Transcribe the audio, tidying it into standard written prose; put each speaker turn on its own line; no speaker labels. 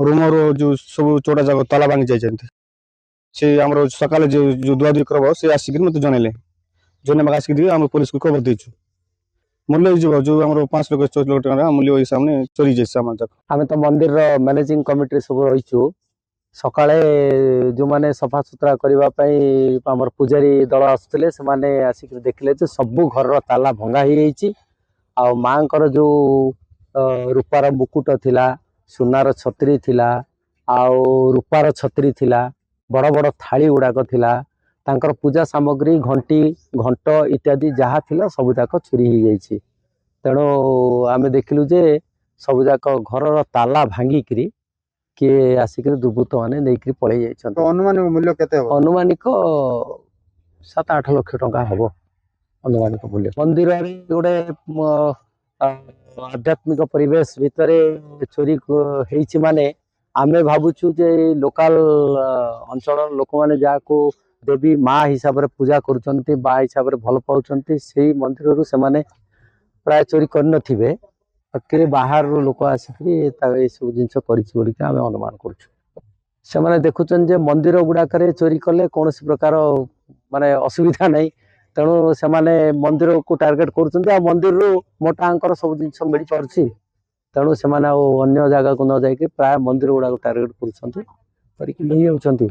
Room जो सब चोटा जाक ताला भांगी जाइछन्ति से आमर सकाले जो दुआदुई करब से आसिक मते जनइले जने मग आसिक आम पुलिस को खबर देछु मूल्य जो जो आमर 5 लाख 6 लाख टका मूल्य ओइ सामने चोरी जाइछ सामान जाक
आमे तो मंदिर रो मैनेजिंग कमिटी सब रहिछु सकाळे जो माने सफा सुतरा करबा पई हमर पुजारी दल आसुतले से माने आसिक देखले जे सब घर रो ताला भंगा ही रहिछि आ मांकर जो रूपार मुकुट थिला सुनार छतरी थिला आ रूपार छतरी थिला बड़ बड़ थाली गुड़ाक थिला तांकर पूजा सामग्री घंटी घंट इत्यादि जहाँ थिला सब जाक चोरी ही जाइछि तेणु आमे देखिलु जे सब जाक घर ताला भांगिकरी किए आसिक दुर्बृत्त माने नेइकरी पळै जाइछन
तो अनुमानिक मूल्य केते हो
अनुमानिक 7-8 लाख टका हबो अनुमानिक मूल्य मंदिर रे गोटे आध्यात्मिक परिवेश भितर चोरी हेइछि माने आमे भाबुछु जे लोकल अंचल लोक माने जाको देवी माँ हिसाब रे पूजा करूचंती बा हिसाब रे भल पाउचंती सेही मंदिर रु से माने प्राय चोरी कर नथिबे अकेले बाहर लोक आसिकी ए सब जिनस करिछि बोली के आमे अनुमान करछु से माने देखुचन जे मंदिर गुडाक रे चोरी कले कोनोसी प्रकार माने असुविधा नै तेणु से माने मंदिर को टार्गेट करूचंती आ मंदिर रु मोटा अंकर सब जिनस मिली परछि तेणु से माने अन्य जगह को न जाय के प्राय मंदिर गुडा को टार्गेट करूचंती करिक नै होउचंती।